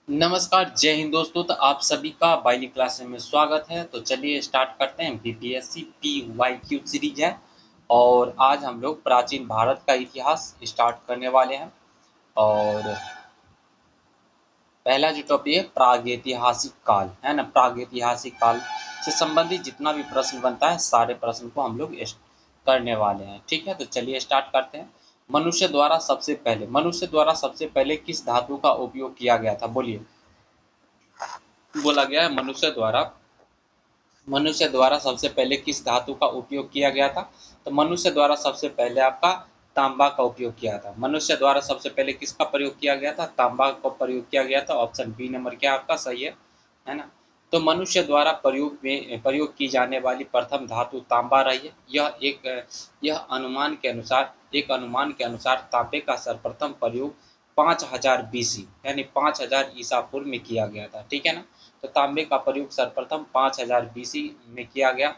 नमस्कार, जय हिंद दोस्तों। तो आप सभी का बाइली क्लास में स्वागत है। तो चलिए स्टार्ट करते हैं। बीपीएससी PYQ सीरीज है और आज हम लोग प्राचीन भारत का इतिहास स्टार्ट करने वाले हैं। और पहला जो टॉपिक है प्रागैतिहासिक काल है ना। प्रागैतिहासिक काल से संबंधित जितना भी प्रश्न बनता है सारे प्रश्न को हम लोग करने वाले हैं। ठीक है, तो चलिए स्टार्ट करते हैं। मनुष्य द्वारा सबसे पहले किस धातु का उपयोग किया गया था? बोलिए। बोला गया है मनुष्य द्वारा सबसे पहले किस धातु का उपयोग किया गया था? तो मनुष्य द्वारा सबसे पहले आपका तांबा का उपयोग किया था। मनुष्य द्वारा सबसे पहले किसका प्रयोग किया गया था? तांबा का प्रयोग किया गया था। ऑप्शन बी नंबर क्या आपका सही है ना। तो मनुष्य द्वारा प्रयोग की जाने वाली प्रथम धातु तांबा रही है। यह अनुमान के अनुसार तांबे का सर्वप्रथम प्रयोग 5000 BC यानी 5000 ईसा पूर्व में किया गया था। ठीक है ना। तो तांबे का प्रयोग सर्वप्रथम 5000 BC में किया गया।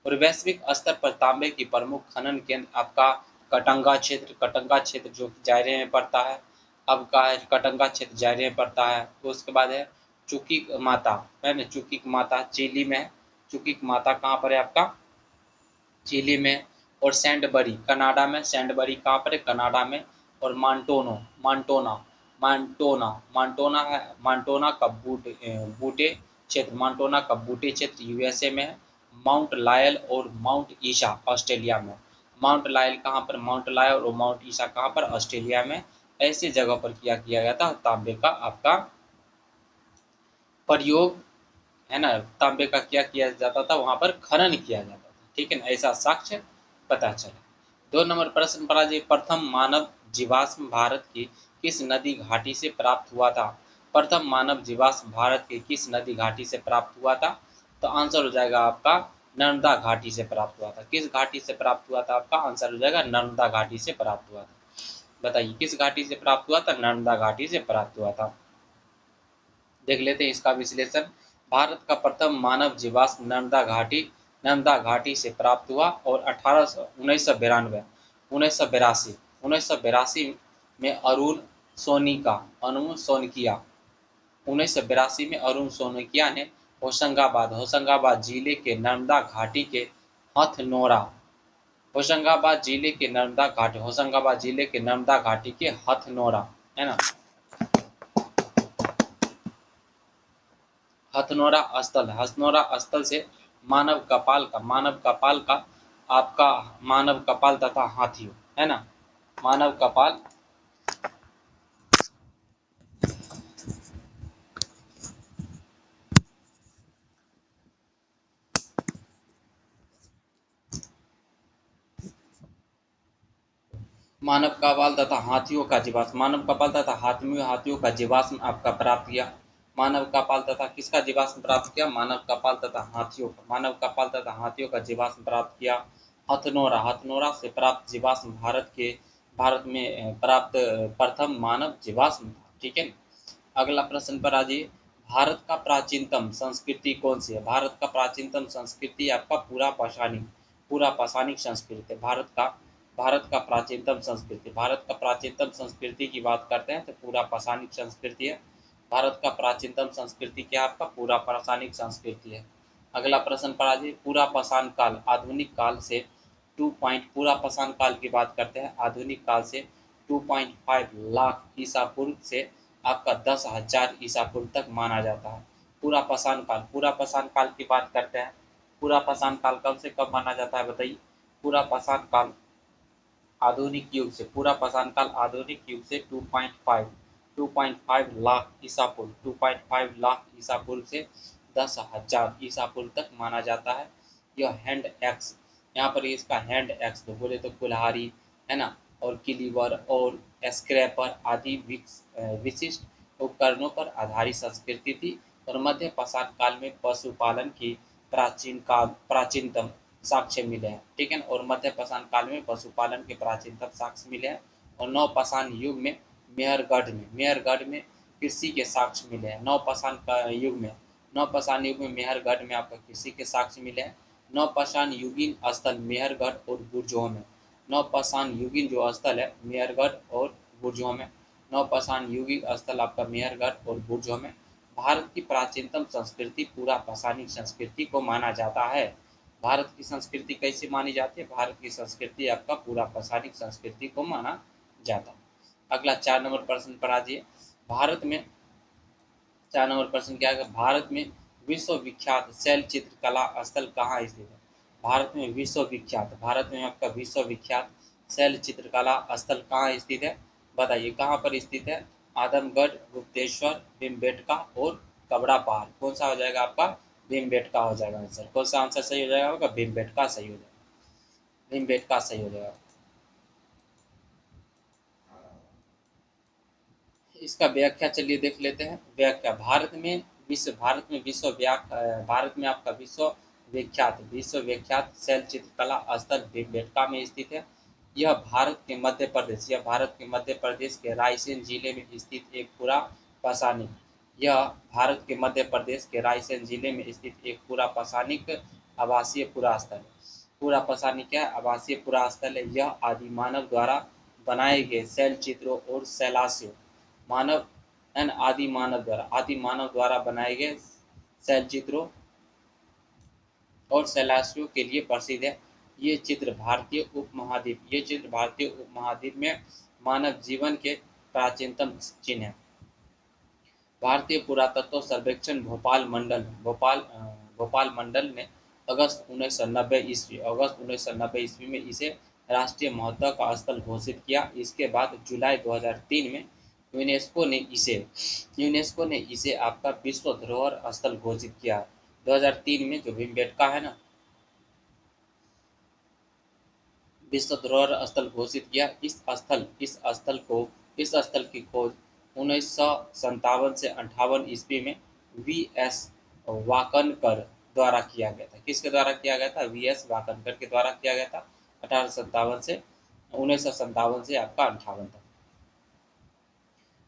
और वैश्विक स्तर पर तांबे की प्रमुख खनन केंद्र आपका कटंगा क्षेत्र जो कि जायरे में पड़ता है। अब का है कटंगा क्षेत्र जायरे में पड़ता है। तो उसके बाद है चुकी माता है ना। चुकी माता चिली में है। चुकी माता कहाँ पर है आपका? चिली में। और सैंडबरी कनाडा में। सैंडबरी कहाँ पर है? कनाडा में। और मांटोना है। मांटोना का बूटे क्षेत्र यूएसए में है। माउंट लायल और माउंट ईशा ऑस्ट्रेलिया में। माउंट लायल कहाँ पर? माउंट लायल और माउंट ईशा कहाँ पर? ऑस्ट्रेलिया में। ऐसी जगह पर किया गया था तांबे का आपका प्रयोग है ना। तांबे का क्या किया जाता था? वहां पर खनन किया जाता था। ठीक है ना। ऐसा साक्ष्य पता चला। 2 नंबर प्रश्न पर आज प्रथम मानव जीवाश्म भारत की किस नदी घाटी से प्राप्त हुआ था? प्रथम मानव जीवाश्म भारत के किस नदी घाटी से प्राप्त हुआ था? तो आंसर हो जाएगा आपका नर्मदा घाटी से प्राप्त हुआ था। किस घाटी से प्राप्त हुआ था? आपका आंसर हो जाएगा नर्मदा घाटी से प्राप्त हुआ था। बताइए किस घाटी से प्राप्त हुआ था? नर्मदा घाटी से प्राप्त हुआ था। देख लेते हैं इसका विश्लेषण। भारत का प्रथम मानव जीवाश्म नर्मदा घाटी से प्राप्त हुआ और 1982 में अरुण सोनिकिया ने होशंगाबाद जिले के नर्मदा घाटी के हथनोरा होशंगाबाद जिले के नर्मदा घाटी के हथनोरा है ना। हथनोरा स्थल से मानव कपाल का आपका मानव कपाल तथा हाथियों है ना। मानव कपाल हाथियों का जीवाश्म आपका प्राप्त किया। मानव कपाल तथा किसका जीवाश्म प्राप्त किया? मानव कपाल तथा हाथियों का जीवाश्म प्राप्त किया। हथनोरा से प्राप्त जीवाश्म भारत में प्राप्त प्रथम मानव जीवाश्म था। ठीक है। अगला प्रश्न पर आ जाइए। भारत का प्राचीनतम संस्कृति कौन सी है? भारत का प्राचीनतम संस्कृति आपका पूरा पाषाणिक संस्कृति है। भारत का प्राचीनतम संस्कृति की बात करते हैं तो पूरा पाषाणिक संस्कृति है। भारत का प्राचीनतम संस्कृति क्या है? आपका पूरा पाषाणिक संस्कृति है। अगला प्रश्न पर आ जाइए। पूरा पाषाण काल आधुनिक काल से 2 पूरा पाषाण काल की बात करते हैं आधुनिक काल से 2.5 लाख ईसा पूर्व से आपका 10,000 ईसा पूर्व तक माना जाता है। पूरा पाषाण काल की बात करते हैं। पूरा पाषाण काल कब से कब माना जाता है बताइए? पूरा पाषाण काल आधुनिक युग से 2.5 लाख ईसा पूर्व 2.5 लाख ईसा पूर्व से 10,000 ईसा पूर्व तक माना जाता है। यह हैंड एक्स यहाँ पर इसका हैंड एक्स तो बोले तो कुल्हाड़ी है ना और किलीवर और स्क्रैपर आदि विशिष्ट उपकरणों पर आधारित संस्कृति थी। और मध्य पाषाण काल में पशुपालन की प्राचीनतम साक्ष्य मिले हैं। ठीक है। और मध्य पाषाण काल में पशुपालन के प्राचीनतम साक्ष्य मिले हैं। और नवपाषाण युग में मेहरगढ़ में कृषि के साक्ष्य मिले हैं। नवपाषाण युग में मेहरगढ़ में आपका कृषि के साक्ष्य मिले हैं। नवपाषाण युगीन स्थल मेहरगढ़ और बुर्जोह में। नवपाषाण युगीन जो स्थल है मेहरगढ़ और बुर्जोह में। नवपाषाण युगीन स्थल आपका मेहरगढ़ और बुर्जों में। भारत की प्राचीनतम संस्कृति पूरा पाषाणिक संस्कृति को माना जाता है। भारत की संस्कृति कैसी मानी जाती है? भारत की संस्कृति आपका पूरा पाषाणिक संस्कृति को माना जाता है। अगला 4 नंबर प्रश्न पर आ जाइए। भारत में 4 नंबर प्रश्न क्या है? भारत में विश्व विख्यात शैल चित्रकला स्थल कहाँ स्थित है? भारत में आपका विश्व विख्यात शैल चित्रकला स्थल कहाँ स्थित है? बताइए कहाँ पर स्थित है? आदमगढ़, गुप्तेश्वर, भीमबेटका और कबड़ा पहाड़। कौन सा हो जाएगा आपका? भीमबेटका हो जाएगा आंसर। कौन सा आंसर सही हो जाएगा आपका? भीमबेटका सही हो जाएगा। भीमबेटका सही हो जाएगा। इसका व्याख्या चलिए देख लेते हैं। व्याख्या, भारत में आपका विश्व विख्यात शैल चित्रकला स्थल भीमबेटका में स्थित है। यह भारत के मध्य प्रदेश के रायसेन जिले में स्थित एक पूरा पाषाणिक यह भारत के मध्य प्रदेश के रायसेन जिले में स्थित एक पूरा पाषाणिक आवासीय पुरास्थल है। पूरा पाषाणिक क्या है? आवासीय पुरास्थल है। यह आदि मानव द्वारा बनाए गए शैल चित्रों और शैलाशियों आदि मानव द्वारा बनाए गए शैल चित्रों और शैलाशियों के लिए प्रसिद्ध है। ये चित्र भारतीय उपमहाद्वीप में मानव जीवन के प्राचीनतम चिन्ह हैं। भारतीय पुरातत्व सर्वेक्षण भोपाल मंडल ने अगस्त 1990 ईस्वी में इसे राष्ट्रीय महत्व का स्थल घोषित किया। इसके बाद जुलाई 2003 में यूनेस्को ने इसे आपका विश्व धरोहर स्थल घोषित किया। 2003 में जो भीमबेटका है ना, विश्व धरोहर स्थल घोषित किया। इस स्थल की खोज 1957 से 58 ईस्वी में वी.एस. वाकनकर द्वारा किया गया था। किसके द्वारा किया गया था? वी.एस. वाकनकर के द्वारा किया गया था। 1957 से आपका 58 तक।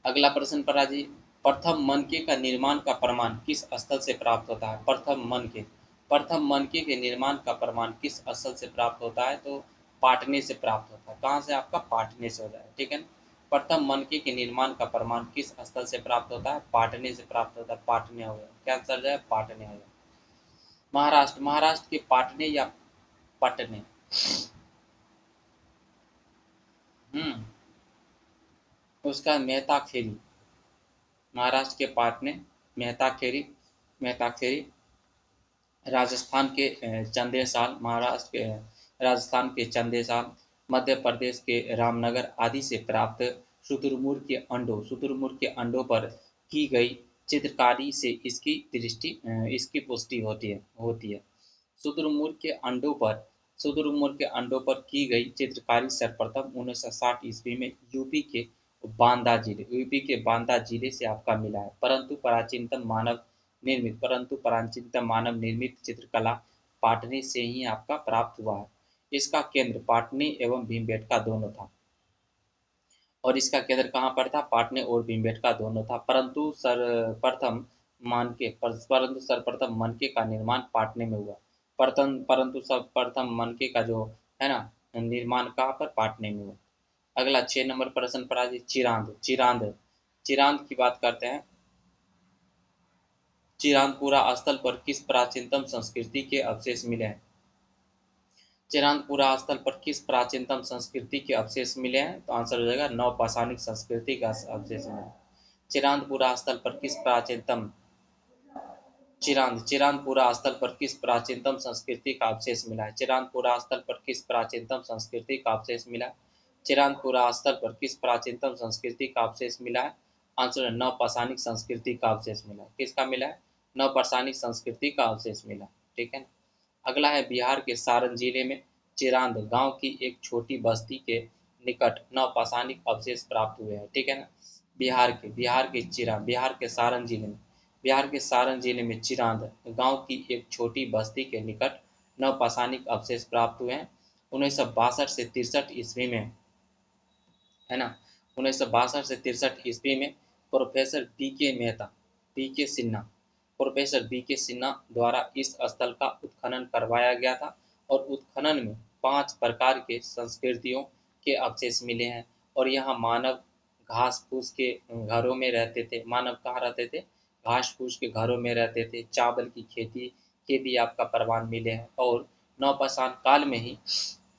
अगला प्रश्न पर आ जाइए। प्रथम मनके का निर्माण का प्रमाण किस स्थल से प्राप्त होता है? प्रथम मनके के निर्माण का प्रमाण किस स्थल से प्राप्त होता है? तो पाटने से प्राप्त होता है। कहाँ से? आपका पाटने से हो जाएगा। ठीक है ना। प्रथम मनके के निर्माण का प्रमाण किस स्थल से प्राप्त होता है? पाटने से प्राप्त होता है। पाटने हो गया। क्या आंसर जाए? पाटने हो गया। महाराष्ट्र के पाटने या पटने? उसका मेहताखेरी। महाराष्ट्र के पाटने, मेहताखेरी। राजस्थान के चंदेसाल, मध्य प्रदेश के रामनगर आदि से प्राप्त शुतुरमुर्ग के अंडों पर की गई चित्रकारी से इसकी पुष्टि होती है। शुतुरमुर्ग के अंडों पर की गई चित्रकारी सर्वप्रथम 1960 ईस्वी में यूपी के बांदा जिले से आपका मिला है। परंतु प्राचीनतम मानव निर्मित चित्रकला पाटने से ही आपका प्राप्त हुआ है। इसका केंद्र पाटने एवं भीमबेटका दोनों था। और इसका केंद्र कहाँ पर था? पाटने और भीमबेटका दोनों था। परंतु सर्वप्रथम मनके का निर्माण पाटने में हुआ। परंतु सर्वप्रथम मनके का जो है ना निर्माण कहाँ पर? पाटने में हुआ। अगला 6 नंबर प्रश्न पर आज चिरांद की बात करते हैं। चिरांदपुरा स्थल पर किस प्राचीनतम संस्कृति के अवशेष मिले हैं? चिरांदपुरा स्थल पर किस प्राचीनतम संस्कृति के अवशेष मिले हैं? तो आंसर हो जाएगा नवपाषाणिक संस्कृति का अवशेष मिला। चिरांदपुरा स्थल पर किस प्राचीनतम संस्कृति का अवशेष मिला है? चिरांदपुरा स्थल पर किस प्राचीनतम संस्कृति का अवशेष मिला? चिरांदपुरा स्थल पर किस प्राचीनतम संस्कृति का अवशेष मिला है? आंसर नवपाषाणिक संस्कृति का अवशेष मिला है। किसका मिला है? नवपाषाणिक संस्कृति का अवशेष मिला। ठीक है। अगला है बिहार के सारण जिले में चिरांद गांव की एक छोटी बस्ती के निकट नवपाषाणिक अवशेष प्राप्त हुए हैं। ठीक है ना। बिहार के सारण जिले में चिरांद गांव की एक छोटी बस्ती के निकट नवपाषाणिक अवशेष प्राप्त हुए हैं। 1962 से 63 ईस्वी में है ना 1962 से 63 ईस्वी में प्रोफेसर बी के सिन्हा द्वारा इस स्थल का उत्खनन करवाया गया था और उत्खनन में 5 प्रकार के संस्कृतियों के अवशेष मिले हैं और यहाँ मानव घास फूस के घरों में रहते थे। मानव कहाँ रहते थे? घास फूस के घरों में रहते थे। चावल की खेती के भी आपका प्रमाण मिले हैं। और नवपाषाण काल में ही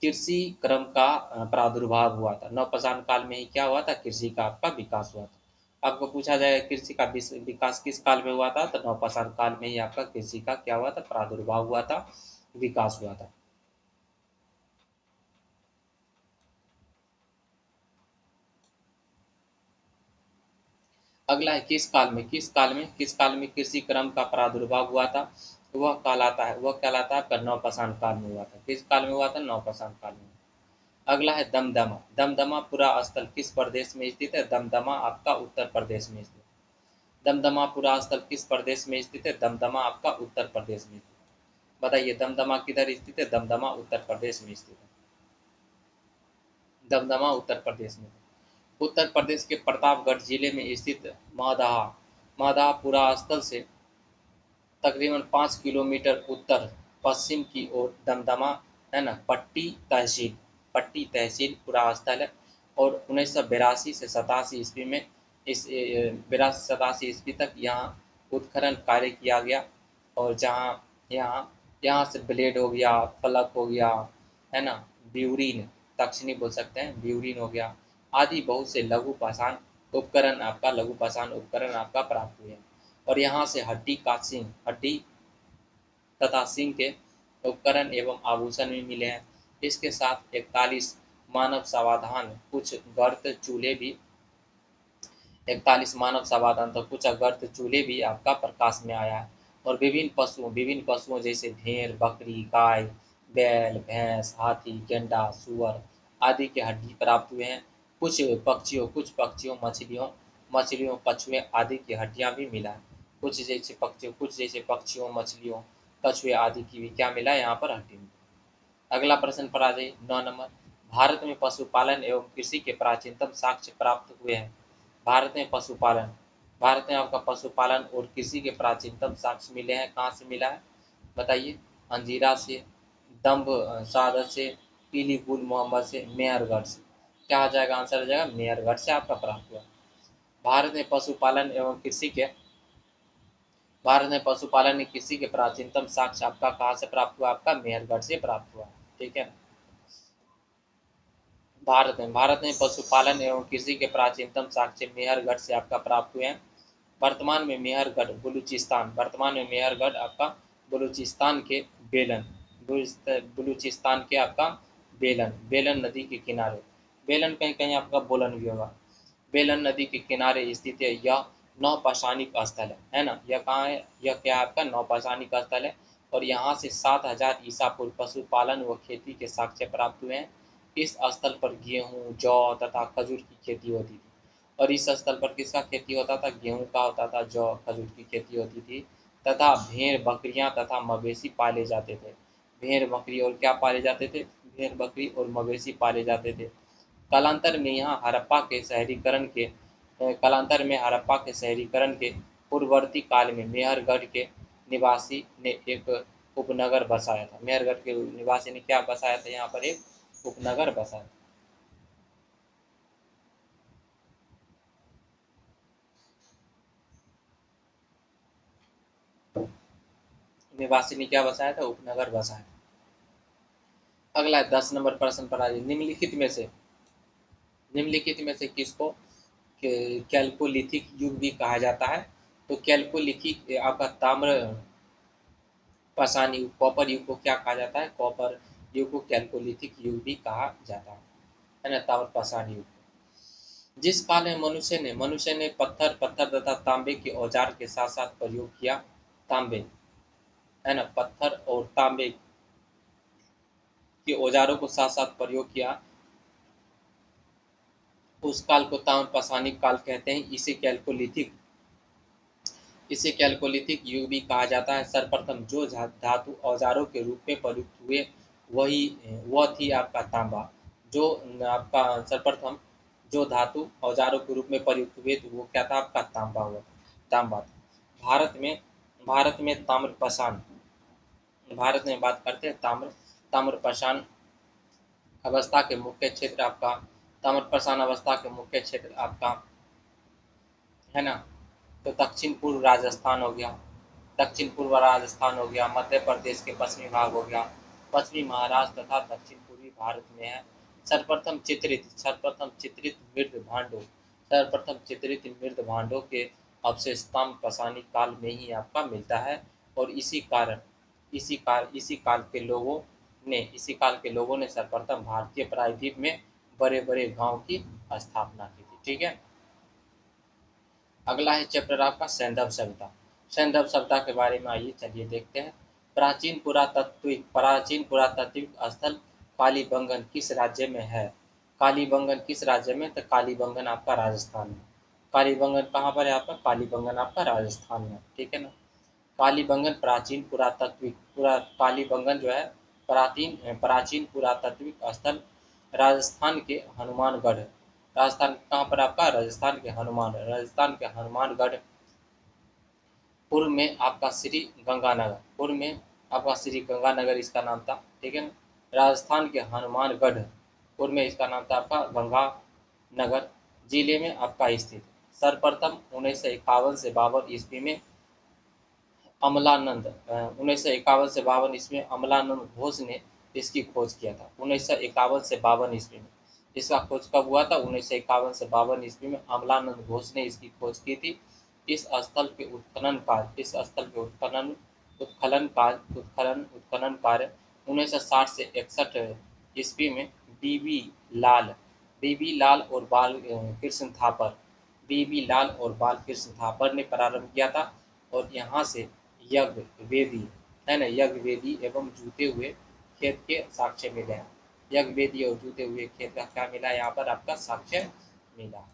कृषि क्रम का प्रादुर्भाव हुआ था। नवपाषाण काल में ही क्या हुआ था? कृषि का आपका विकास हुआ था। आपको पूछा जाए कृषि का विकास किस काल में हुआ था, तो नवपाषाण काल में ही आपका कृषि का क्या हुआ था? प्रादुर्भाव हुआ था, विकास हुआ था। अगला है किस काल में कृषि क्रम का प्रादुर्भाव हुआ था? वह कहलाता है आपका नवपाषाण काल में हुआ था। किस काल में हुआ था? नवपाषाण काल में। अगला है दमदमा। दमदमा पुरा स्थल किस प्रदेश में स्थित है? दमदमा आपका उत्तर प्रदेश में स्थित है। दमदमा पुरा स्थल किस प्रदेश में स्थित है? दमदमा आपका उत्तर प्रदेश में स्थित है। बताइए दमदमा किधर स्थित है? दमदमा उत्तर प्रदेश में स्थित है। दमदमा उत्तर प्रदेश में। उत्तर प्रदेश के प्रतापगढ़ जिले में स्थित महदहा महदहा पुरा स्थल से तकरीबन 5 किलोमीटर उत्तर पश्चिम की ओर दमदमा है ना पट्टी तहसील पूरा स्थल है। और 1982 से 87 ईस्वी में इस 82 ईस्वी तक यहाँ उत्खनन कार्य किया गया। और जहाँ यहाँ यहाँ से ब्लेड हो गया, फलक हो गया, है ना, ब्यूरीन, दक्षिणी बोल सकते हैं, ब्यूरीन हो गया आदि बहुत से लघु पाषाण उपकरण आपका प्राप्त हुए। और यहाँ से हड्डी तथा सिंह के उपकरण एवं आभूषण भी मिले हैं। इसके साथ 41 मानव समाधान कुछ गर्त चूल्हे भी 41 मानव समाधान तो कुछ गर्त चूल्हे भी आपका प्रकाश में आया है। और विभिन्न पशुओं जैसे भेड़, बकरी, गाय, बैल, भैंस, हाथी, गेंडा, सुअर आदि के हड्डी प्राप्त हुए हैं। कुछ पक्षियों, मछलियों, कछुए आदि की हड्डियां भी मिला है। कुछ जैसे पक्षियों, मछलियों, कछुए आदि की भी क्या मिला है? यहाँ पर हड्डी मिली। अगला प्रश्न पर आ जाइए 9 नंबर। भारत में पशुपालन एवं कृषि के प्राचीनतम साक्ष्य प्राप्त हुए हैं। भारत में आपका पशुपालन और कृषि के प्राचीनतम साक्ष्य मिले हैं। कहाँ से मिला है? बताइए। अंजीरा से, दम्भ सादत से, पीली गुल मोहम्मद से, मेहरगढ़ से। क्या आ जाएगा? आंसर हो जाएगा मेहरगढ़ से आपका प्राप्त हुआ। भारत में पशुपालन एवं कृषि के भारत में पशुपालन एवं कृषि के प्राचीनतम साक्ष्य आपका कहाँ से प्राप्त हुआ? आपका मेहरगढ़ से प्राप्त हुआ। ठीक है। भारत में पशुपालन एवं कृषि के प्राचीनतम साक्ष्य मेहरगढ़ से आपका प्राप्त हुए हैं। वर्तमान में मेहरगढ़ आपका बलूचिस्तान के बेलन बलूचिस्तान के आपका बेलन नदी के किनारे, बेलन कहीं कहीं आपका बोलन भी होगा, बेलन नदी के किनारे स्थित है। यह नौपाषाणिक स्थल है ना। यह कहाँ है? यह क्या है? आपका नौपाषाणिक स्थल है। और यहाँ से 7000 ईसा पूर्व पशुपालन व खेती के साक्ष्य प्राप्त हुए हैं। इस स्थल पर गेहूं, जौ तथा खजूर की खेती होती थी। और इस स्थल पर किसका खेती होता था? गेहूं का होता था, जौ, खजूर की खेती होती थी। तथा भेड़, बकरियां तथा मवेशी पाले जाते थे। भेड़, बकरी और क्या पाले जाते थे? भेड़, बकरी और मवेशी पाले जाते थे। कालांतर में यहाँ हड़प्पा के शहरीकरण के पूर्ववर्ती काल में मेहरगढ़ के निवासी ने एक उपनगर बसाया था। मेहरगढ़ के निवासी ने क्या बसाया था? यहाँ पर एक उपनगर बसाया। निवासी ने क्या बसाया था? उपनगर बसाया। अगला 10 नंबर प्रश्न पर आ जाइए। निम्नलिखित में से किसको कैल्कोलिथिक युग भी कहा जाता है? तो कैल्कोलिथिक आपका ताम्र पाषाण युग, कॉपर युग को क्या कहा जाता है? कॉपर युग को कैल्कोलिथिक युग भी कहा जाता है ना, ताम्र पाषाण युग। जिस काल में मनुष्य ने पत्थर तथा तांबे के औजार के साथ साथ प्रयोग किया, तांबे, है ना, पत्थर और तांबे के औजारों को साथ साथ प्रयोग किया, उस काल को ताम्र पाषाणिक काल कहते हैं। इसे कैल्कोलिथिक युग भी कहा जाता है। सर्वप्रथम जो धातु औजारों के रूप में प्रयुक्त हुए वह थी आपका तांबा। जो आपका सर्वप्रथम जो धातु औजारों के रूप में प्रयुक्त हुए तो वो क्या था? आपका तांबा था। भारत में ताम्रपाषाण भारत में बात करते हैं ताम्रपाषाण अवस्था के मुख्य क्षेत्र आपका ताम्रप्रधान अवस्था के मुख्य क्षेत्र आपका है ना, तो दक्षिण पूर्व राजस्थान हो गया, दक्षिण पूर्व राजस्थान हो गया, मध्य प्रदेश के पश्चिमी भाग हो गया, पश्चिमी महाराष्ट्र तथा दक्षिण पूर्वी भारत में है। सर्वप्रथम चित्रित मृद भांडों, सर्वप्रथम चित्रित मृद भांडों के अवशेष ताम्रप्रसानी काल में ही आपका मिलता है। और इसी काल के लोगों ने सर्वप्रथम भारतीय प्रायद्वीप में बड़े बड़े गांव की स्थापना की थी। ठीक है, अगला है चैप्टर आपका सैंधव सभ्यता। सैंधव सभ्यता के बारे में आइए चलिए देखते हैं। प्राचीन पुरातात्विक स्थल कालीबंगन किस राज्य में है? कालीबंगन किस राज्य में? तो कालीबंगन आपका राजस्थान में। कालीबंगन कहाँ पर है आपका? कालीबंगन आपका राजस्थान में, ठीक है ना। कालीबंगन प्राचीन कालीबंगन जो है प्राचीन पुरातात्विक स्थल राजस्थान के हनुमानगढ़, राजस्थान कहाँ पर आपका? राजस्थान के हनुमानगढ़ पूर्व में आपका श्री गंगानगर, पूर्व में आपका श्री गंगानगर इसका नाम था, ठीक है ना। राजस्थान के हनुमानगढ़ पूर्व में इसका नाम था आपका गंगानगर जिले में आपका स्थित। सर्वप्रथम 1951 से 52 ईस्वी में अमलानंद 1951 से 52 ईस्वी में अमलानंद घोष ने इसकी खोज किया था। 1951 से 52 ईस्वी में इसका खोज कब हुआ था? 1951 से 52 ईस्वी में अमलानंद घोष ने इसकी खोज की थी। इस स्थल के उत्खनन कार्य 1960 से 61 ईस्वी में बीबी लाल और बाल कृष्ण थापर ने प्रारंभ किया था। और यहाँ से यज्ञ वेदी है ना, यज्ञ वेदी एवं जूते हुए खेत के साक्ष्य मिले हैं। यज्ञ वेदी और जूते हुए खेत का क्या मिला? यहाँ पर आपका साक्ष्य मिला।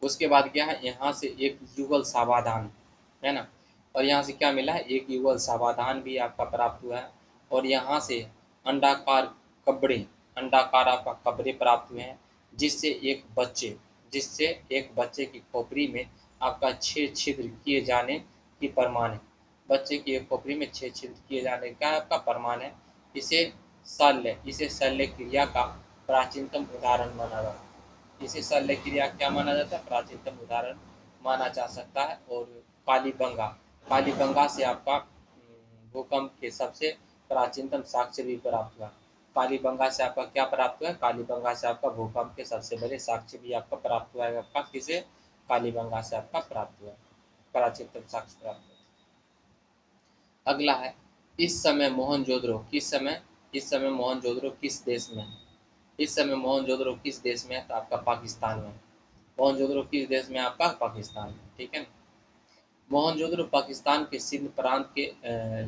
उसके बाद क्या है? यहाँ से एक युगल सावाधान है ना, और यहाँ से क्या मिला है? एक युगल सावाधान भी आपका प्राप्त हुआ है। और यहाँ से अंडाकार अंडाकार आपका कब्रे प्राप्त हुए हैं, जिससे एक बच्चे की खोपड़ी में आपका 6 छिद्र किए जाने की प्रमाण है। बच्चे की एक खोपड़ी में 6 छिद्र किए जाने का आपका प्रमाण है। इसे शल्य क्रिया का प्राचीनतम उदाहरण माना जाता है। इसे शल्य क्रिया क्या माना जाता है? प्राचीनतम उदाहरण माना जा सकता है। और कालीबंगा से आपका भूकंप के सबसे प्राचीनतम साक्ष्य भी प्राप्त हुआ। कालीबंगा से आपका क्या प्राप्त हुआ है? कालीबंगा से आपका भूकंप के सबसे बड़े साक्ष्य भी आपका प्राप्त हुआ है। आपका किसे? कालीबंगा से आपका प्राप्त हुआ, प्राचीनतम साक्ष्य प्राप्त हुआ। अगला है इस समय मोहनजोदड़ो किस देश में है? इस समय मोहनजोदड़ो किस देश में है? तो आपका पाकिस्तान में। मोहनजोदड़ो किस देश में? आपका पाकिस्तान में, ठीक है ना। मोहनजोदड़ो पाकिस्तान के सिंध प्रांत के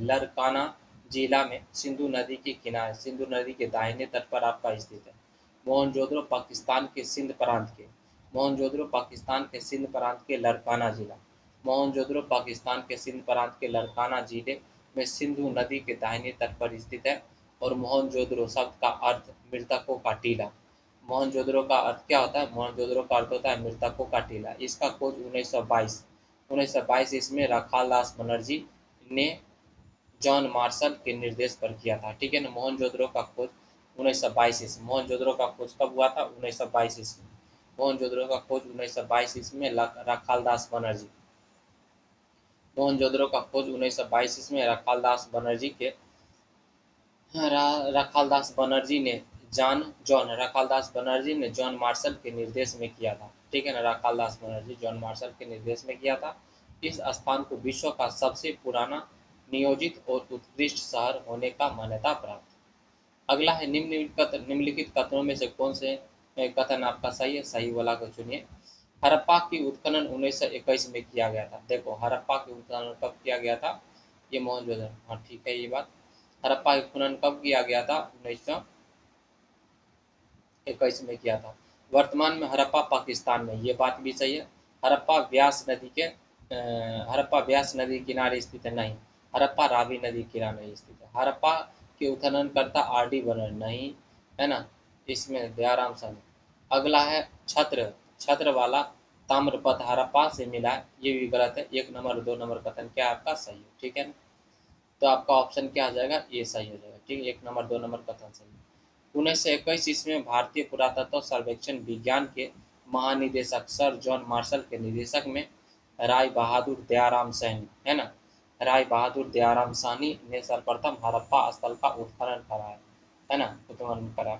लरकाना जिला में सिंधु नदी के किनारे, सिंधु नदी के दाहिने तट पर आपका स्थित है। मोहनजोदड़ो पाकिस्तान के सिंध प्रांत के लरकाना जिला, मोहनजोदड़ो पाकिस्तान के सिंध प्रांत के लरकाना जिले में सिंधु नदी के दाहिने तट पर स्थित है। और मोहनजोदड़ो शब्द का अर्थ मृतकों का टीला। मोहनजोदड़ो का अर्थ क्या होता है? मोहनजोदड़ो का अर्थ होता है मृतकों का टीला। इसका खोज 1922 ईस्वी में राखालदास बनर्जी ने जॉन मार्शल के निर्देश पर किया था, ठीक है ना। मोहनजोदड़ो का खोज 1922 ईस्वी, मोहनजोदड़ो का खोज कब हुआ था? 1922 ईस्वी। मोहनजोदड़ो का खोज 1922 ईस्वी में राखालदास बनर्जी, मोहनजोदड़ो का खोज 1922 ईस्वी में राखालदास बनर्जी ने जॉन मार्शल के निर्देश में किया था, ठीक है ना। राखालदास बनर्जी जॉन मार्शल के निर्देश में किया था। इस स्थान को विश्व का सबसे पुराना नियोजित और उत्कृष्ट शहर होने का मान्यता प्राप्त। अगला है निम्नलिखित कथनों में से कौन से कथन आपका सही है? सही वाला को चुनिए। हड़प्पा की उत्खनन 1921 में किया गया था। देखो हड़प्पा की उत्खनन कब किया गया था? ये मोहनजोदड़ो, हाँ ठीक है ये बात। हड़प्पा की उत्खनन कब किया गया था? 1921 में किया था। वर्तमान में हड़प्पा पाकिस्तान में, ये बात भी सही है। हड़प्पा व्यास नदी किनारे स्थित है, नहीं। हड़प्पा रावी नदी किनारे स्थित है। हड़प्पा के उत्खननकर्ता आर.डी. बर्नर, नहीं, है ना, इसमें दयाराम सन। अगला है छत्र वाला ताम्रपत्र हड़प्पा से मिला, ये भी गलत है। 1 नंबर 2 नंबर कथन क्या आपका सही है, ठीक है ना। तो आपका ऑप्शन क्या आ जाएगा, ए सही हो जाएगा। ठीक है, 1 नंबर 2 नंबर कथन सही है। 1921 ईस्वी में भारतीय पुरातत्व सर्वेक्षण विज्ञान के महानिदेशक सर जॉन मार्शल के निर्देशक में राय बहादुर दयाराम सैनी, है ना, राय बहादुर दयाराम साहनी ने सर्वप्रथम हड़प्पा स्थल का उत्खनन कराया, है ना, उत्खनन करा।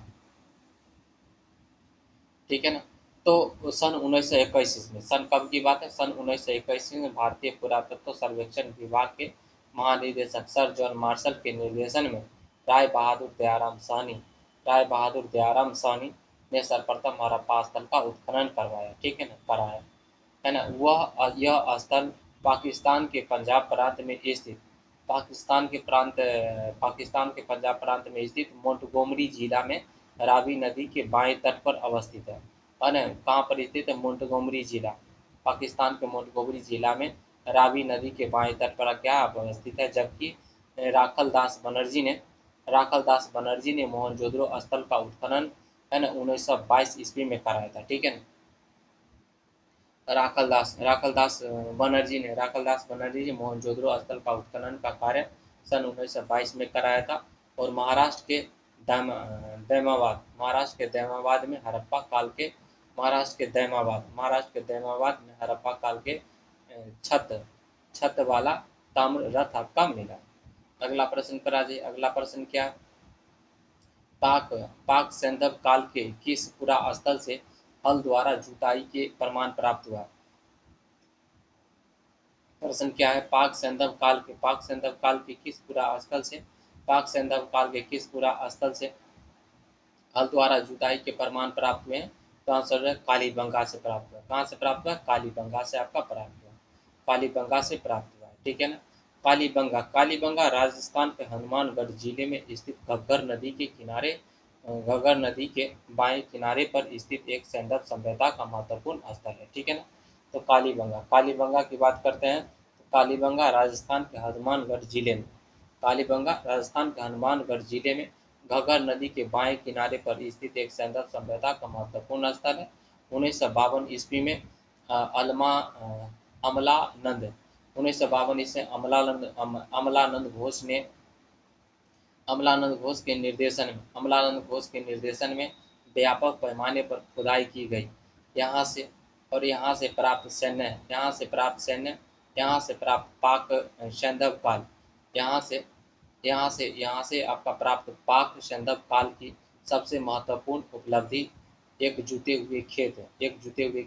ठीक है ना। तो सन 1921 में, सन कब की बात है, सन 1921 में भारतीय पुरातत्व सर्वेक्षण विभाग के महानिदेशक सर जॉन मार्शल के निर्देशन में राय बहादुर दयाराम साहनी ने सर्वप्रथम हड़प्पा स्थल का उत्खनन करवाया। ठीक है ना, कराया, है ना। यह स्थल पाकिस्तान के पंजाब प्रांत में स्थित पाकिस्तान के पंजाब प्रांत में स्थित मोंटगोमरी जिला में रावी नदी के बाएं तट पर अवस्थित है। और कहाँ पर स्थित है, मोंटगोमरी जिला, पाकिस्तान के मोंटगोमरी जिला में रावी नदी के बाएं तट पर क्या अवस्थित है। जबकि राखल दास बनर्जी ने मोहनजोदड़ो स्थल का उत्खनन, है ना, 1922 ईस्वी में कराया था। ठीक है ना। राखल दास बनर्जी ने मोहनजोदड़ो स्थल का उत्खनन का कार्य सन 1922 में कराया था। और महाराष्ट्र के दैमाबाद में हड़प्पा काल के छत छत वाला ताम्र रथ आपका मिला। अगला प्रश्न पर आ जाइए। अगला प्रश्न क्या, पाक पाक सैंधव काल के किस पुरा स्थल से हल द्वारा जुताई के प्रमाण प्राप्त हुआ। प्रश्न क्या है, पाक सैंधव काल के किस पुरा स्थल से हल द्वारा जुताई के प्रमाण प्राप्त हुए हैं। तो आंसर है कालीबंगा से प्राप्त हुआ। कहाँ से प्राप्त हुआ, कालीबंगा से आपका प्राप्त हुआ, कालीबंगा से प्राप्त हुआ। ठीक है ना। कालीबंगा राजस्थान के हनुमानगढ़ जिले में स्थित घग्गर नदी के बाएं किनारे पर स्थित एक सैंधव सभ्यता का महत्वपूर्ण स्थल है। ठीक है ना। तो कालीबंगा की बात करते हैं। तो कालीबंगा राजस्थान के हनुमानगढ़ जिले में घग्गर नदी के बाएं किनारे पर स्थित एक सैंधव सभ्यता का महत्वपूर्ण स्थल है। 1952 ईस्वी में अमलानंद 1952 ईस्वी अमलानंद घोष के निर्देशन में व्यापक पैमाने पर खुदाई की गई। यहाँ से प्राप्त पाक सैंधव काल यहाँ से आपका प्राप्त पाक सैंधव काल की सबसे महत्वपूर्ण उपलब्धि एक जुते हुए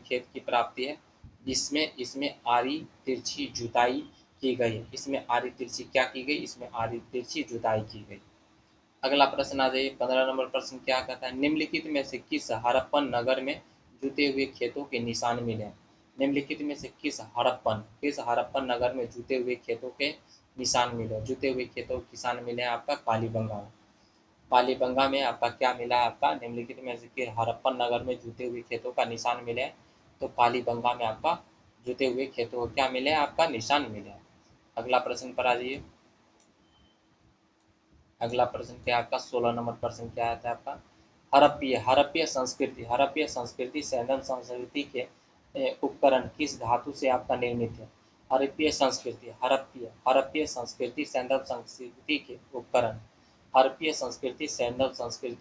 खेत की प्राप्ति है। इसमें इसमें आरी तिरछी जुताई की गई। इसमें आरी तिरछी जुताई की गई। अगला प्रश्न आ जाइए। 15 नंबर प्रश्न क्या कहता है, निम्नलिखित में से किस हड़प्पन नगर में जुते हुए खेतों के निशान मिले। निम्नलिखित में से किस हड़प्पन नगर में जुते हुए खेतों के निशान मिले आपका कालीबंगा में आपका क्या मिला है, आपका निम्नलिखित में से हड़प्पन नगर में जुते हुए खेतों का निशान मिले। तो कालीबंगा में आपका जुते हुए खेतों को क्या मिले, आपका निशान मिले। अगला प्रश्न पर आ जाइए। अगला प्रश्न क्या है आपका, 16 नंबर प्रश्न क्या आता है आपका, हड़प्पीय संस्कृति सैंधव संस्कृति के उपकरण किस धातु से आपका निर्मित है। हड़प्पीय संस्कृति सैंधव संस्कृति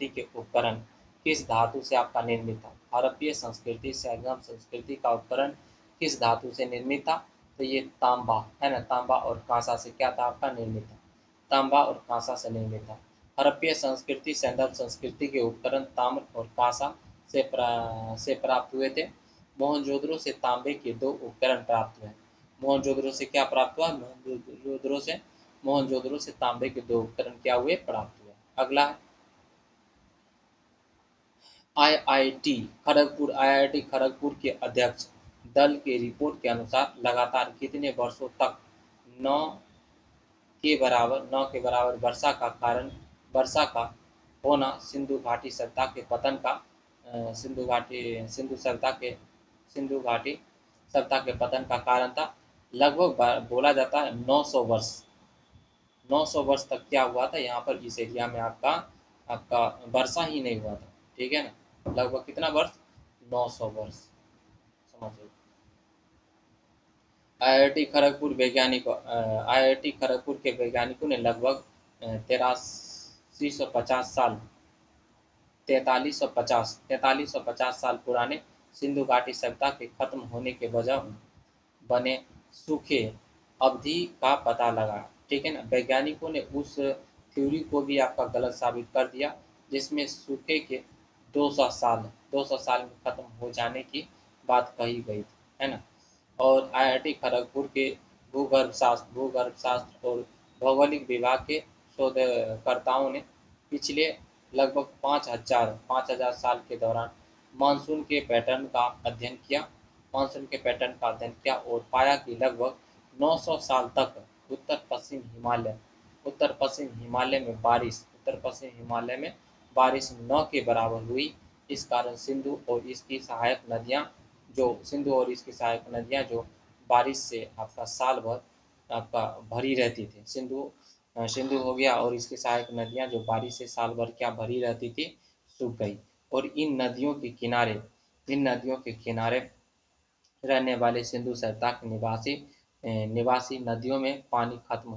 के उपकरण किस धातु से आपका निर्मित था। हड़प्पीय संस्कृति सैंधव संस्कृति का उपकरण किस धातु से निर्मित था। तो ये तांबा, है ना, तांबा और कांसा से क्या था आपका निर्मित था, तांबा और कांसा से निर्मित था। हड़प्पीय संस्कृति सैंधव संस्कृति के उपकरण ताम्र और कांसा से प्राप्त हुए थे। मोहनजोदड़ो से तांबे के 2 उपकरण प्राप्त हुए। मोहनजोदड़ो से क्या प्राप्त हुआ, मोहनजोदड़ो से तांबे के 2 उपकरण क्या हुए, प्राप्त हुए। अगला है आईआईटी खड़गपुर के अध्यक्ष दल के रिपोर्ट के अनुसार लगातार कितने वर्षों तक 9 के बराबर वर्षा का होना सिंधु घाटी सभ्यता के पतन का कारण था। लगभग बोला जाता है 900 वर्ष तक क्या हुआ था यहाँ पर, इस एरिया में आपका वर्षा ही नहीं हुआ था। ठीक है ना। लगभग कितना वर्ष, 900 वर्ष, समझिए। आईआईटी खड़गपुर वैज्ञानिकों आईआईटी खड़गपुर के वैज्ञानिकों ने लगभग 4350 साल 4350 साल पुराने सिंधु घाटी सभ्यता के खत्म होने के वजह बने सूखे अवधि का पता लगा। ठीक है ना, वैज्ञानिकों ने उस थ्योरी को भी आपका गलत साबित कर दिया जिसमें सूखे के 200 साल में खत्म हो जाने की बात कही गई थी, है ना। और आईआईटी खड़गपुर के भूगर्भ शास्त्र और भौगोलिक विभाग के शोधकर्ताओं ने पिछले लगभग 5000 साल के दौरान मानसून के पैटर्न का अध्ययन किया और पाया कि लगभग 900 साल तक उत्तर पश्चिम हिमालय में बारिश न के बराबर हुई। इस कारण सिंधु और इसकी सहायक नदियां जो बारिश से आपका साल भर आपका भरी रहती थी, सिंधु हो गया और इसकी सहायक नदियां जो बारिश से साल भर क्या भरी रहती थी, सूख गई। और इन नदियों के किनारे रहने वाले सिंधु सभ्यता के निवासी नदियों में पानी खत्म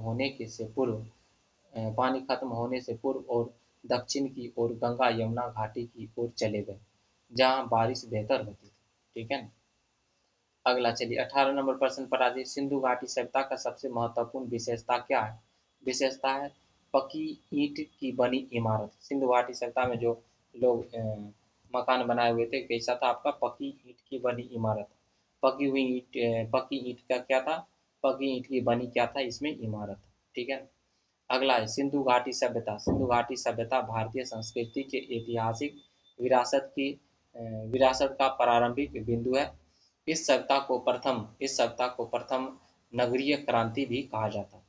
होने से पूर्व और दक्षिण की ओर गंगा यमुना घाटी की ओर चले गए, जहां बारिश बेहतर होती थी। ठीक है ना। अगला चलिए 18 नंबर प्रश्न पर आइए। सिंधु घाटी सभ्यता का सबसे महत्वपूर्ण विशेषता क्या है? विशेषता है पकी ईंट की बनी इमारत। सिंधु घाटी सभ्यता में जो लोग मकान बनाए हुए थे, कैसा था आपका? पकी ईंट की बनी इमारत। पकी ईंट का क्या था? पकी ईंट की बनी क्या था इसमें? इमारत। ठीक है। अगला है सिंधु घाटी सभ्यता। सिंधु घाटी सभ्यता भारतीय संस्कृति के ऐतिहासिक विरासत का प्रारंभिक बिंदु है। इस सभ्यता को प्रथम नगरीय क्रांति भी कहा जाता है।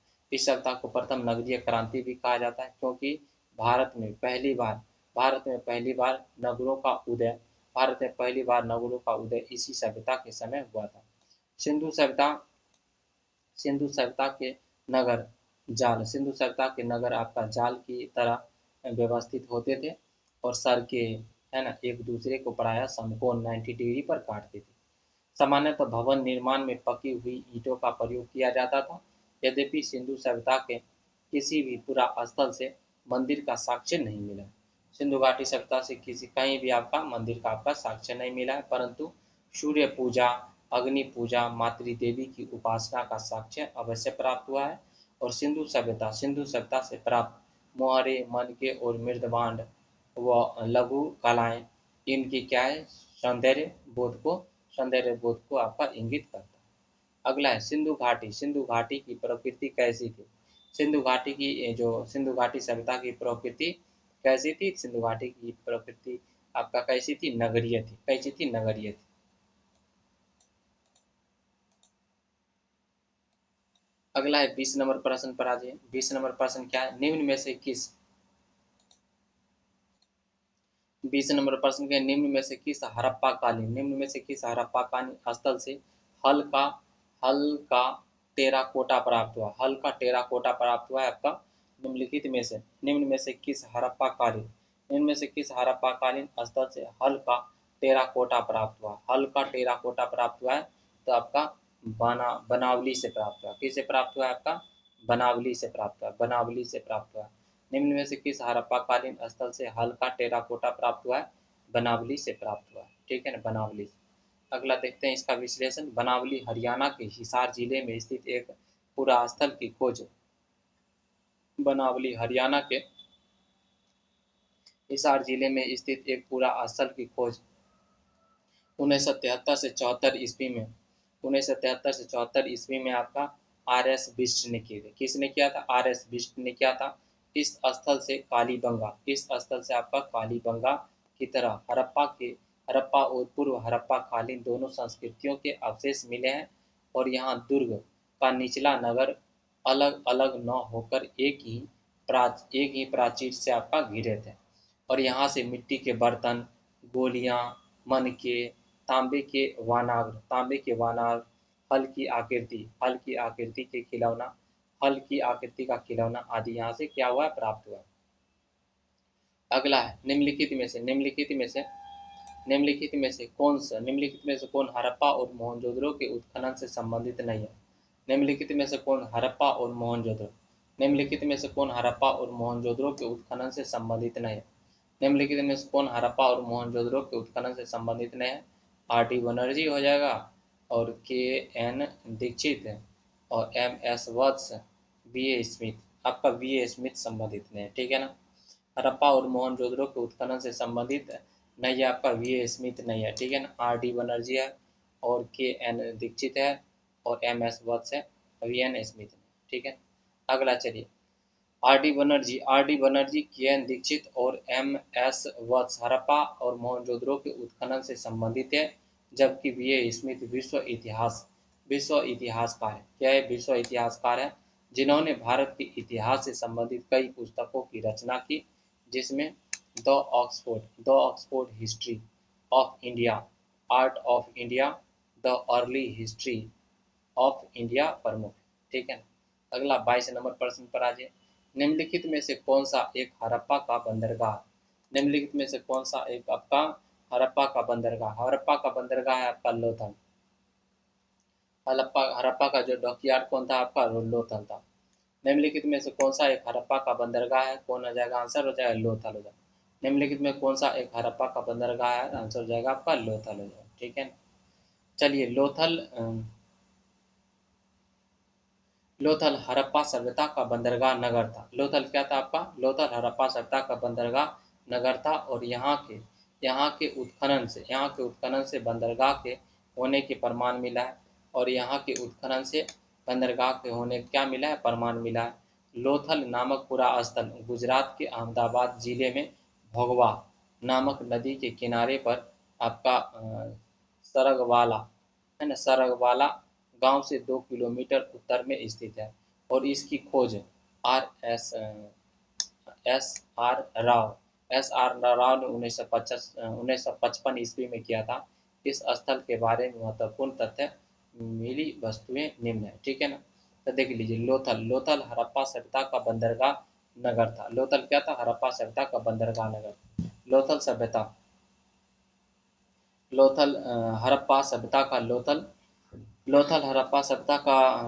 क्योंकि भारत में पहली बार नगरों का उदय इसी सभ्यता के समय हुआ था। सिंधु सभ्यता सिंधु सभ्यता के नगर सिंधु सभ्यता के नगर आपका जाल की तरह व्यवस्थित होते थे और सड़कें, है ना, एक दूसरे को प्रायः समकोण 90 डिग्री पर काटती थी। सामान्यतः भवन निर्माण में पकी हुई ईंटों का प्रयोग किया जाता था। यद्यपि सिंधु सभ्यता के किसी भी पुरा स्थल से मंदिर का साक्ष्य नहीं मिला। सिंधु घाटी सभ्यता से कहीं भी आपका मंदिर का आपका साक्ष्य नहीं मिला है, परंतु सूर्य पूजा, अग्नि पूजा, मातृदेवी की उपासना का साक्ष्य अवश्य प्राप्त हुआ है। और सिंधु सभ्यता से प्राप्त मोहरे, मनके और मृदभांड व लघु कलाएं इनकी क्या है? सौंदर्य बोध को आपका इंगित करता है। अगला है सिंधु घाटी की प्रकृति कैसी थी? सिंधु घाटी सभ्यता की प्रकृति कैसी थी? सिंधु घाटी की प्रकृति आपका कैसी थी? नगरीय थी। कैसी थी? नगरीय थी। अगला है 20 नंबर प्रश्न पर आ जाइए। 20 नंबर प्रश्न क्या है? निम्न में से किस 20 नंबर प्रश्न के निम्न में से किस हड़प्पा कालीन स्थल से हल का हल का टेराकोटा प्राप्त हुआ? है आपका निम्न में से किस हड़प्पा कालीन स्थल से हल का टेराकोटा प्राप्त हुआ? है तो आपका बनावली से प्राप्त हुआ। किससे प्राप्त हुआ? आपका बनावली से प्राप्त हुआ। निम्न में से किस हड़प्पा-कालीन स्थल से हल का टेराकोटा प्राप्त हुआ है? बनावली से प्राप्त हुआ है। ठीक है ना, बनावली। अगला देखते हैं इसका विश्लेषण। बनावली हरियाणा के हिसार जिले में स्थित एक पुरास्थल की खोज। बनावली हरियाणा के हिसार जिले में स्थित एक पुरास्थल की खोज 1973 से 74 ईस्वी में आपका आर.एस. बिष्ट ने की थी। किसने किया था? आर.एस. बिष्ट ने किया था। इस स्थल से आपका कालीबंगा की तरह हड़प्पा और पूर्व हड़प्पा कालीन दोनों संस्कृतियों के अवशेष मिले हैं। और यहाँ दुर्ग का निचला नगर अलग अलग न होकर एक ही प्राचीर से आपका घिरे थे। और यहाँ से मिट्टी के बर्तन, गोलियां, मनके, तांबे के वानाग, हल की आकृति का खिलौना आदि यहाँ से क्या हुआ? प्राप्त हुआ। अगला है निम्नलिखित में से कौन हड़प्पा और मोहनजोदड़ो के उत्खनन से संबंधित नहीं है? निम्नलिखित में से कौन हड़प्पा और मोहनजोदड़ो निम्नलिखित में से कौन हड़प्पा और मोहनजोदड़ो के उत्खनन से संबंधित नहीं है? निम्नलिखित में से कौन हड़प्पा और मोहनजोदड़ो के उत्खनन से संबंधित नहीं है? आर डी बनर्जी हो जाएगा, और के एन दीक्षित और M S Vats, B A Smith. आपका बी ए स्मिथ संबंधित नहीं है, ठीक है ना। हड़प्पा और मोहनजोदड़ो के उत्खनन से संबंधित नहीं है, आपका वी ए स्मिथ नहीं है, ठीक है ना। आर डी बनर्जी है, और के एन दीक्षित है, और एम एस वत्स है, वी एन स्मिथ है, ठीक है। अगला चलिए, आर डी बनर्जी, के एन दीक्षित और एम एस वत्स हड़प्पा और मोहनजोदड़ो के उत्खनन से संबंधित है, जबकि वी ए स्मिथ विश्व इतिहासकार है। क्या है? विश्व इतिहासकार है, जिन्होंने भारत के इतिहास से संबंधित कई पुस्तकों की रचना की, जिसमें the Oxford history of India, art of India, the early history of India प्रमुख, ठीक है। अगला 22 नंबर प्रश्न पर आ जाए। निम्नलिखित में से कौन सा एक हड़प्पा का बंदरगाह? निम्नलिखित में से कौन सा एक आपका हड़प्पा का बंदरगाह है आपका लोथल। हड़प्पा का जो डॉकयार्ड कौन था आपका? लोथल था। निम्नलिखित में से कौन सा एक हड़प्पा का बंदरगाह है? कौन हो जाएगा आंसर? हो जाएगा लोथल हो जाएगा। निम्नलिखित में कौन सा एक हड़प्पा का बंदरगाह है? आंसर हो जाएगा आपका लोथल हो जाएगा, ठीक है। चलिए, लोथल हड़प्पा सभ्यता का बंदरगाह नगर था। लोथल क्या था आपका? लोथल हड़प्पा सभ्यता का बंदरगाह नगर था, और यहाँ के उत्खनन से बंदरगाह के होने के प्रमाण मिला है, और यहाँ के उत्खनन से बंदरगाह के होने क्या मिला है? प्रमाण मिला है। लोथल नामक पूरा स्थल गुजरात के अहमदाबाद जिले में भोगवा नामक नदी के किनारे पर आपका सरगवाला है ना, सरगवाला गांव से 2 किलोमीटर उत्तर में स्थित है, और इसकी खोज R S S R Rao Rao ने 1955 ईस्वी में किया था। इस स्थल के बारे में महत्वपूर्ण तथ्य मिली वस्तुएं निम्न है, ठीक है ना। तो देख लीजिए, लोथल हड़प्पा सभ्यता का बंदरगाह नगर था। लोथल क्या था? हड़प्पा सभ्यता का बंदरगाह नगर। लोथल सभ्यता लोथल हड़प्पा सभ्यता का लोथल हड़प्पा सभ्यता का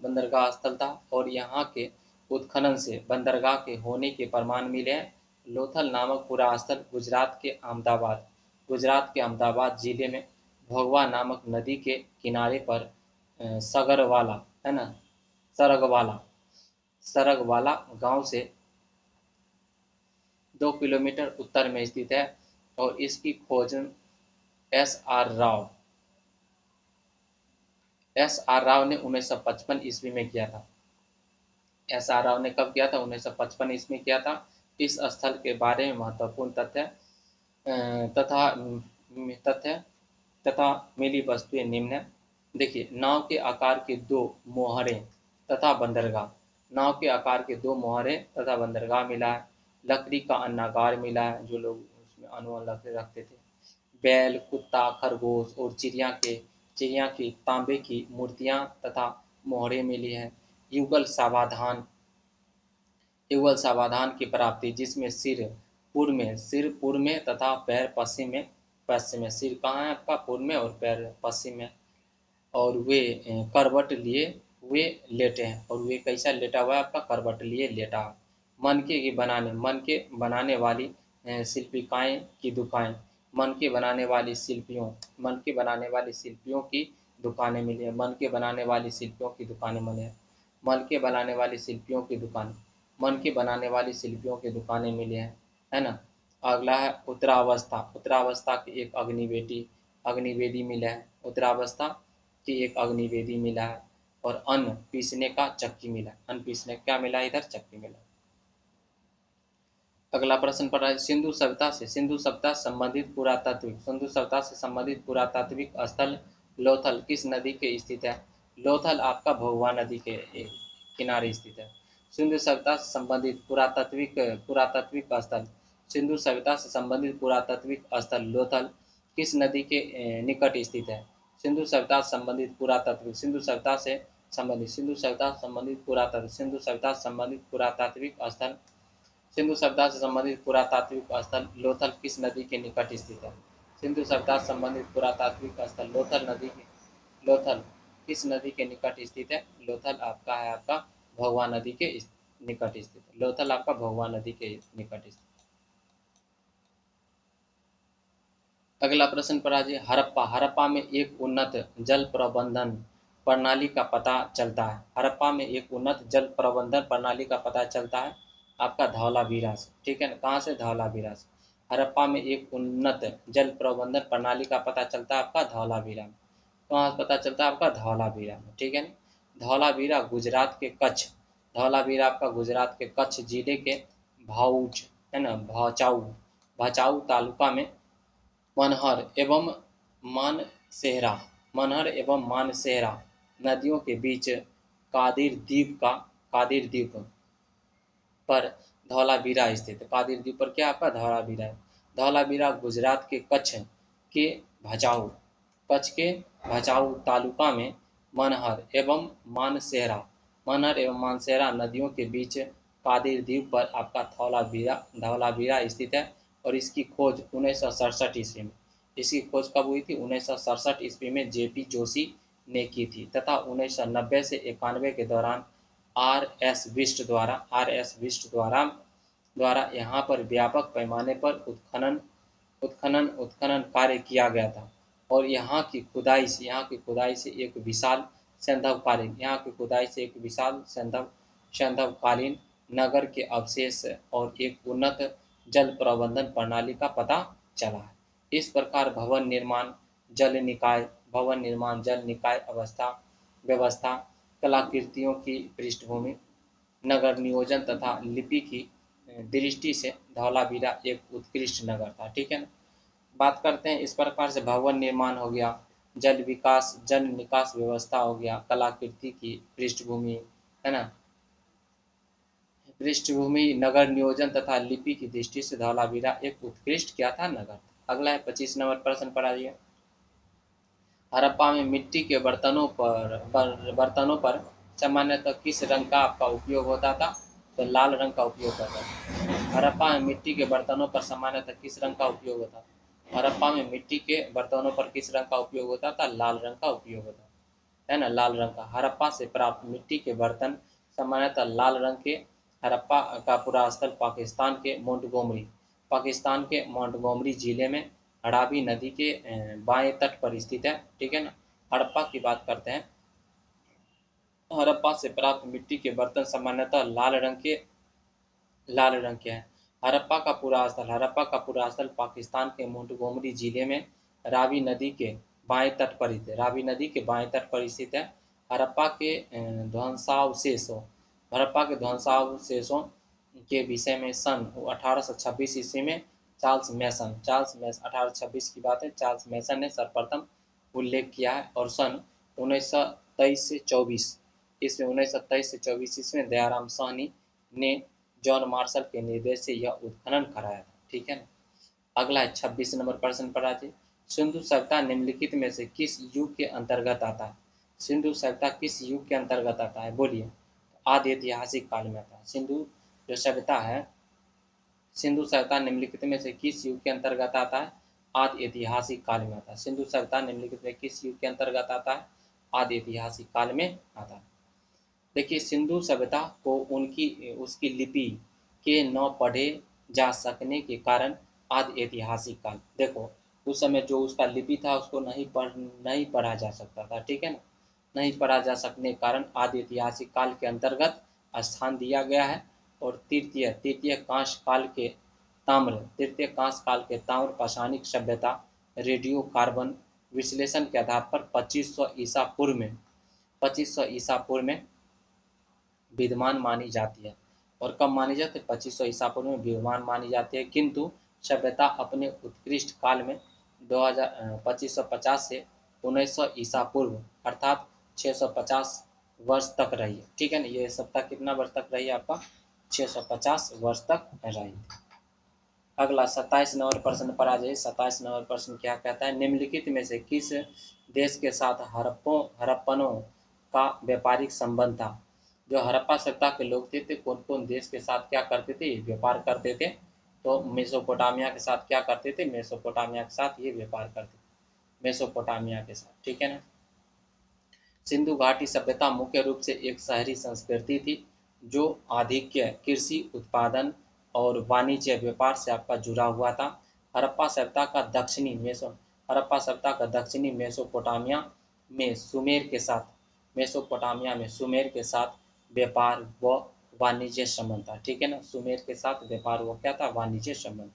बंदरगाह स्थल था, और यहाँ के उत्खनन से बंदरगाह के होने के प्रमाण मिले हैं। लोथल नामक पूरा स्थल गुजरात के अहमदाबाद जिले में भोगवा नामक नदी के किनारे पर सगरवाला है ना, सरगवाला सरगवाला गांव से 2 किलोमीटर उत्तर में स्थित है, और इसकी खोज एस आर राव ने 1955 ईस्वी में किया था। एस आर राव ने कब किया था? 1955 ईस्वी में किया था। इस स्थल के बारे में महत्वपूर्ण तथ्य तथ्य तथा मिली वस्तुएं निम्न है। देखिए, नाव के आकार के 2 मोहरें तथा बंदरगाह नाव के आकार के 2 मोहरें तथा बंदरगाह मिला है। लकड़ी का अन्नागार मिला है, जो लोग उसमें अन्न रखते थे। बैल, कुत्ता, खरगोश और चिड़िया की तांबे की मूर्तियां तथा मोहरें मिली हैं। युगल सावधान की प्राप्ति, जिसमें सिर पूर्व में तथा पैर पश्चिम में। सिर कहाँ है आपका? पूर्व में, और पैर पश्चिम में। और वे करवट लिए हुए लेटे हैं, और वे कैसा लेटा हुआ है आपका? करवट लिए लेटा है। मन के बनाने वाली शिल्पिकाएँ की दुकान मन के बनाने वाली शिल्पियों की दुकानें मिली हैं, है ना। अगला है उत्तरावस्था की एक अग्निवेदी मिला है। उत्तरावस्था की एक अग्निवेदी मिला है, और अन्न पीसने का चक्की मिला। अन्न पीसने क्या मिला? इधर चक्की मिला। अगला प्रश्न पढ़ रहा है, सिंधु सभ्यता से संबंधित पुरातात्विक स्थल लोथल किस नदी के स्थित है? लोथल आपका भोगवा नदी के किनारे स्थित है। सिंधु सभ्यता से संबंधित पुरातात्विक स्थल सिंधु सभ्यता से संबंधित पुरातात्विक स्थल लोथल किस नदी के निकट स्थित है? सिंधु सभ्यता से संबंधित पुरातात्विक लोथल किस नदी के निकट स्थित है? सिंधु सभ्यता से संबंधित पुरातात्विक स्थल लोथल किस नदी के निकट स्थित है? लोथल आपका है आपका भगवा नदी के निकट स्थित है। लोथल आपका भगवा नदी के निकट स्थित। अगला प्रश्न पर आ जाइए। हड़प्पा। हड़प्पा में एक उन्नत जल प्रबंधन प्रणाली का पता चलता है। हड़प्पा में एक उन्नत जल प्रबंधन प्रणाली का पता चलता है आपका धौलावीरा से। ठीक है ना, कहाँ से? धौलावीरा से। हड़प्पा में एक उन्नत जल प्रबंधन प्रणाली का पता चलता है आपका धौलावीरा में। कहाँ से पता चलता है? आपका धौलावीरा में। ठीक है ना। धौलावीरा गुजरात के कच्छ, धौलावीरा आपका गुजरात के कच्छ जिले के भाऊच है ना, भचाऊ भचाऊ तालुका में मनहर एवं मानसेहरा, मनहर एवं मानसेहरा नदियों के बीच कादिर द्वीप पर धौलावीरा स्थित है। कादिर द्वीप पर क्या आपका? धौलावीरा है। धौलावीरा गुजरात के के भचाऊ कच्छ के भचाऊ तालुका में मनहर एवं मानसेहरा नदियों के बीच कादिर द्वीप पर आपका धौलावीरा स्थित है। और इसकी खोज 1967 ईस्वी में, इसकी खोज कब हुई थी? 1967 ईस्वी में जेपी जोशी ने की थी तथा 1990 से 91 के दौरान आर एस विष्ट द्वारा यहाँ पर व्यापक पैमाने पर उत्खनन कार्य किया गया था। और यहाँ की खुदाई से एक विशाल सैंधवकालीन नगर के अवशेष और एक उन्नत जल प्रबंधन प्रणाली का पता चला है। इस प्रकार भवन निर्माण जल निकाय व्यवस्था, कलाकृतियों की पृष्ठभूमि, नगर नियोजन तथा लिपि की दृष्टि से धौलावीरा एक उत्कृष्ट नगर था। ठीक है ना। बात करते हैं इस प्रकार से भवन निर्माण हो गया, जल निकास व्यवस्था हो गया, कलाकृति की पृष्ठभूमि है ना, नगर नियोजन तथा लिपि की दृष्टि से धौलावीरा एक उत्कृष्ट क्या था? नगर। अगला है 25 नंबर प्रश्न पर आइए। हड़प्पा में मिट्टी के बर्तनों पर सामान्यतः किस रंग का आपका उपयोग होता था? तो लाल रंग का उपयोग होता था। हड़प्पा में मिट्टी के बर्तनों पर सामान्यतः किस रंग का उपयोग होता था? हड़प्पा में मिट्टी के बर्तनों पर किस रंग का उपयोग होता था? लाल रंग का उपयोग होता है ना, लाल रंग का। हड़प्पा से प्राप्त मिट्टी के बर्तन सामान्यतः लाल रंग के। हड़प्पा का पूरा स्थल पाकिस्तान के मोंटगोमरी जिले में हड़ाबी नदी के बाएं तट पर स्थित है। ठीक है ना। हड़प्पा की बात करते हैं। हड़प्पा से प्राप्त मिट्टी के बर्तन सामान्यतः लाल रंग के हैं। हड़प्पा का पूरा स्थल पाकिस्तान के मोंटगोमरी जिले में रावी नदी के बाएं तट पर स्थित है। हड़प्पा के ध्वंसावशेषों के विषय में सन 1826 ईस्वी में चार्ल्स मेसन 1826 की बात है, चार्ल्स मेसन ने सर्वप्रथम उल्लेख किया है। और सन 1923 से 24 ईस्वी में दयाराम साहनी ने जॉन मार्शल के निर्देश से यह उत्खनन कराया था। ठीक है ना। अगला है 26 नंबर प्रश्न पर आते। सिंधु सभ्यता निम्नलिखित में से किस युग के अंतर्गत आता है? सिंधु सभ्यता किस युग के अंतर्गत आता है? बोलिए। आदि ऐतिहासिक काल में आता है। सिंधु सभ्यता निम्नलिखित में से किस युग के अंतर्गत आता है? आदि ऐतिहासिक काल में आता है। सिंधु सभ्यता निम्नलिखित में किस युग के अंतर्गत आता है? आदि ऐतिहासिक काल में आता है। देखिए, सिंधु सभ्यता को उसकी लिपि के न पढ़े जा सकने के कारण आदि ऐतिहासिक काल। देखो, उस समय जो उसका लिपि था उसको नहीं पढ़ा जा सकता था। ठीक है ना। नहीं पढ़ा जा सकने के कारण आदि ऐतिहासिक काल के अंतर्गत स्थान दिया गया है। और तृतीय कांस्य काल के ताम्र पाषाणिक सभ्यता रेडियो कार्बन विश्लेषण के आधार पर 2500 ईसा पूर्व में विद्यमान मानी जाती है। और कब मानी जाती है? 2500 ईसा पूर्व में विद्यमान मानी जाती है। किंतु सभ्यता अपने उत्कृष्ट काल में 2550 से 1900 ईसा पूर्व अर्थात 650 वर्ष तक रही है। ठीक है ना। ये सभ्यता कितना वर्ष तक रही है? आपका 650 वर्ष तक रही। अगला 27 नंबर प्रश्न पर आ जाइए। 27 नंबर प्रश्न क्या कहता है? निम्नलिखित में से किस देश के साथ हड़प्पनों का व्यापारिक संबंध था? जो हड़प्पा सभ्यता के लोग थे कौन कौन देश के साथ क्या करते थे? व्यापार करते थे। तो मेसोपोटामिया के साथ क्या करते थे? मेसोपोटामिया के साथ ये व्यापार करते थे, मेसोपोटामिया के साथ। ठीक है ना। सिंधु घाटी सभ्यता मुख्य रूप से एक शहरी संस्कृति थी जो आधिक्य कृषि उत्पादन और वाणिज्य व्यापार से आपका जुड़ा हुआ था। हड़प्पा सभ्यता का दक्षिणी मेसोपोटामिया में सुमेर के साथ व्यापार व वाणिज्य संबंध था। ठीक है ना, सुमेर के साथ व्यापार वो क्या था, वाणिज्य संबंध।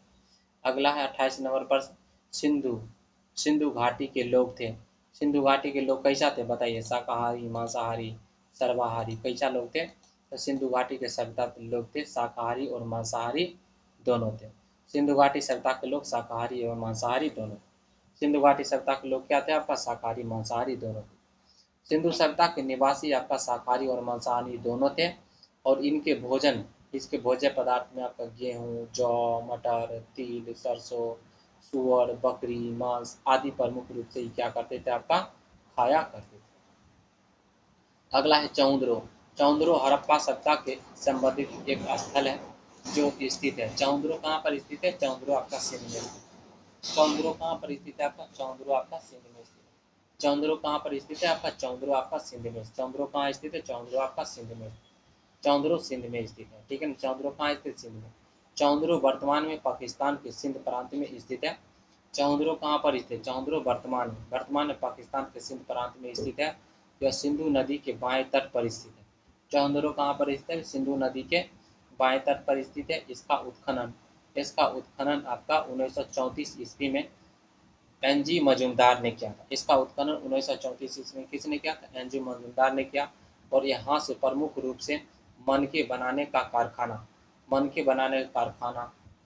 अगला है 28 नंबर पर सिंधु सिंधु घाटी के लोग थे। सिंधु घाटी के लोग कैसा थे बताइए, शाकाहारी, मांसाहारी, सर्वाहारी, कैसा लोग थे? तो सिंधु घाटी के सभ्यता के लोग थे शाकाहारी और मांसाहारी दोनों थे। सिंधु घाटी सभ्यता के लोग शाकाहारी एवं मांसाहारी दोनों थे। सिंधु घाटी सभ्यता के लोग क्या थे आपका, शाकाहारी मांसाहारी दोनों थे। सिंधु सभ्यता के निवासी आपका शाकाहारी और मांसाहारी दोनों थे और इसके भोज्य पदार्थ में आपका गेहूं, जौ, मटर, तिल, सरसों, सुअर, बकरी, मांस आदि प्रमुख रूप से क्या करते थे आपका, खाया करते थे। अगला है चौंद्रो। चौंद्रो हड़प्पा सभ्यता के संबंधित एक स्थल है जो स्थित है। चौंद्रो कहाँ पर स्थित है? चौंद्रो आपका सिंध में स्थित है। चौंद्रो कहाँ पर स्थित है आपका? चौंद्रो आपका सिंध में स्थित है। चौंद्रो कहाँ पर स्थित है आपका? चौंद्रो आपका सिंध में। चौंद्रो कहाँ स्थित है? चौंद्रो आपका सिंध में। चौंद्रो सिंध में स्थित है। ठीक है ना, चौंद्रो कहाँ स्थित? सिंध में। चौंद्रो वर्तमान में पाकिस्तान के सिंध प्रांत में स्थित है। चौंद्रो कहाँ पर स्थित? चौंद्रो वर्तमान में पाकिस्तान के सिंध प्रांत में स्थित है। यह सिंधु नदी के बाएं तट पर स्थित है। चौंद्रो कहाँ पर स्थित है? सिंधु नदी के बाएं तट पर स्थित है। इसका उत्खनन आपका 1934 ईस्वी में एनजी मजूमदार ने किया था। इसका उत्खनन 1934 ईस्वी में किसने किया था? एनजी मजूमदार ने किया। और यहाँ से प्रमुख रूप से मनके बनाने का कारखाना,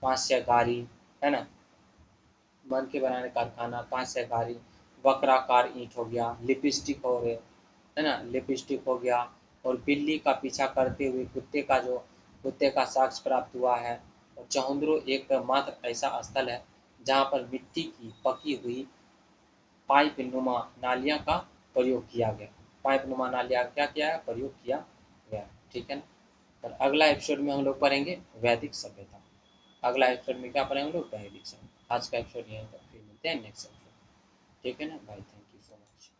कांस्य गारी, है ना, मनके बनाने का कारखाना, कांस्य गारी, वक्राकार ईंट हो गया, लिपस्टिक हो गए, है ना, लिपस्टिक हो गया, और बिल्ली का पीछा करते हुए कुत्ते का साक्ष्य प्राप्त हुआ है। और चौंद्रो एकमात्र ऐसा स्थल है जहाँ पर मिट्टी की पकी हुई पाइप नुमा नालियाँ का प्रयोग किया गया। पाइप नुमा नालियाँ क्या किया है? प्रयोग किया गया। ठीक है ना। और अगला एपिसोड में हम लोग पढ़ेंगे वैदिक सभ्यता। अगला एपिसोड में क्या पढ़ेंगे हम लोग? वैदिक सभ्यता। आज का एपिसोड यहीं तक, फिर मिलते हैं नेक्स्ट एपिसोड। ठीक है ना भाई, थैंक यू सो मच।